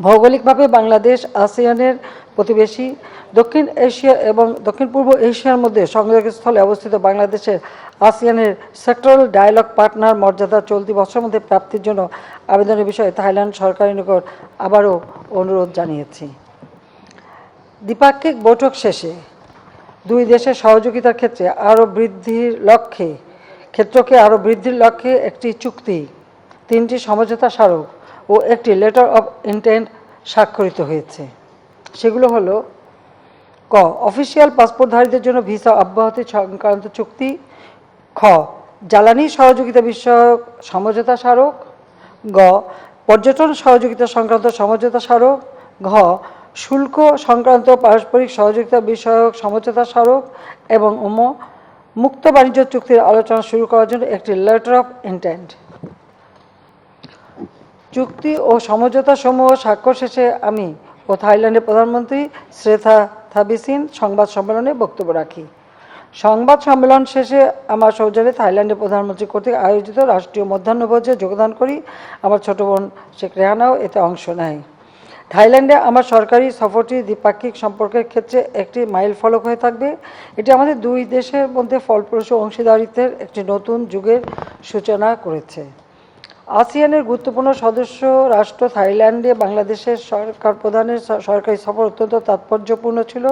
ভৌগোলিকভাবে বাংলাদেশ আসিয়ানের প্রতিবেশী। দক্ষিণ এশিয়া এবং দক্ষিণ পূর্ব এশিয়ার মধ্যে সংযোগস্থলে অবস্থিত বাংলাদেশের আসিয়ানের সেক্টরাল ডায়ালগ পার্টনার মর্যাদা চলতি বছরের মধ্যে প্রাপ্তির জন্য আবেদনের বিষয়ে থাইল্যান্ড সরকারের নিকট আবারও অনুরোধ জানিয়েছি। দ্বিপাক্ষিক বৈঠক শেষে দুই দেশের সহযোগিতার ক্ষেত্রে ক্ষেত্রকে আরও বৃদ্ধির লক্ষ্যে একটি চুক্তি, 3টি সমঝোতা স্মারক ও একটি লেটার অফ ইন্টেন্ট স্বাক্ষরিত হয়েছে। সেগুলো হলো: ক, অফিসিয়াল পাসপোর্টধারীদের জন্য ভিসা অব্যাহতি সংক্রান্ত চুক্তি। খ, জ্বালানি সহযোগিতা বিষয়ক সমঝোতা স্মারক। গ, পর্যটন সহযোগিতা সংক্রান্ত সমঝোতা স্মারক। ঘ, শুল্ক সংক্রান্ত পারস্পরিক সহযোগিতা বিষয়ক সমঝোতা স্মারক। এবং মুক্ত বাণিজ্য চুক্তির আলোচনা শুরু করার জন্য একটি লেটার অফ ইন্টেন্ট। চুক্তি ও সমঝোতা সমূহ স্বাক্ষর শেষে আমি ও থাইল্যান্ডের প্রধানমন্ত্রী শ্রেথা থাবিসিন সংবাদ সম্মেলনে বক্তব্য রাখি। সংবাদ সম্মেলন শেষে আমার সৌজন্যে থাইল্যান্ডের প্রধানমন্ত্রী কর্তৃক আয়োজিত রাষ্ট্রীয় মধ্যাহ্নভোজে যোগদান করি। আমার ছোট বোন শেখ রেহানাও এতে অংশ নেয়। থাইল্যান্ডে আমার সরকারি সফরটি দ্বিপাক্ষিক সম্পর্কের ক্ষেত্রে একটি মাইল ফলক হয়ে থাকবে। এটি আমাদের দুই দেশের মধ্যে ফলপ্রসূ অংশীদারিত্বের একটি নতুন যুগের সূচনা করেছে। আসিয়ানের গুরুত্বপূর্ণ সদস্য রাষ্ট্র থাইল্যান্ডে বাংলাদেশের সরকার প্রধানের সরকারি সফর অত্যন্ত তাৎপর্যপূর্ণ ছিল।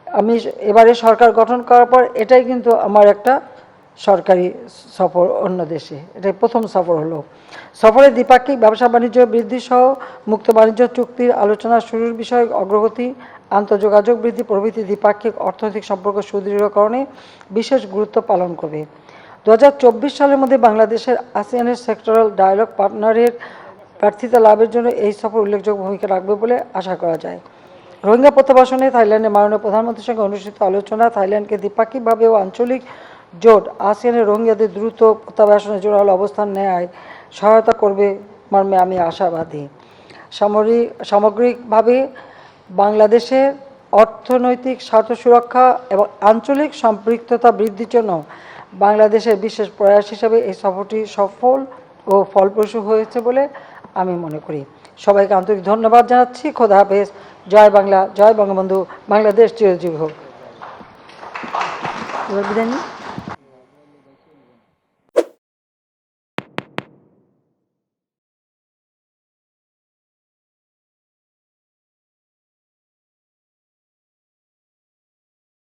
আমি এবারে সরকার গঠন করার পর এটাই কিন্তু আমার একটা সরকারি সফর অন্য দেশে, এটাই প্রথম সফর হলো। সফরে দ্বিপাক্ষিক ব্যবসা বাণিজ্য বৃদ্ধি সহ মুক্ত বাণিজ্য চুক্তির আলোচনা শুরুর বিষয়ে অগ্রগতি, আন্তঃযোগাযোগ বৃদ্ধি প্রভৃতি দ্বিপাক্ষিক অর্থনৈতিক সম্পর্ক সুদৃঢ়করণে বিশেষ গুরুত্ব পালন করবে। 2024 সালের মধ্যে বাংলাদেশের আসিয়ানের সেক্টরাল ডায়ালগ পার্টনারের প্রার্থিতা লাভের জন্য এই সফর উল্লেখযোগ্য ভূমিকা রাখবে বলে আশা করা যায়। রোহিঙ্গা প্রত্যাবাসনে থাইল্যান্ডের মাননীয় প্রধানমন্ত্রীর সঙ্গে অনুষ্ঠিত আলোচনা থাইল্যান্ডকে দ্বিপাক্ষিকভাবে ও আঞ্চলিক জোট আসিয়ানের রোহিঙ্গাদের দ্রুত প্রত্যাবাসনে জোরালো অবস্থান নেয় সহায়তা করবে মর্মে আমি আশাবাদী। সামগ্রিকভাবে বাংলাদেশের অর্থনৈতিক স্বার্থ সুরক্ষা এবং আঞ্চলিক সম্পৃক্ততা বৃদ্ধির জন্য বাংলাদেশের বিশেষ প্রয়াস হিসেবে এই সফরটি সফল ও ফলপ্রসূ হয়েছে বলে আমি মনে করি। সবাইকে আন্তরিক ধন্যবাদ জানাচ্ছি। খোদা হাফেজ। জয় বাংলা, জয় বঙ্গবন্ধু, বাংলাদেশ চিরজীবী হোক। এবার বিদায় নিই।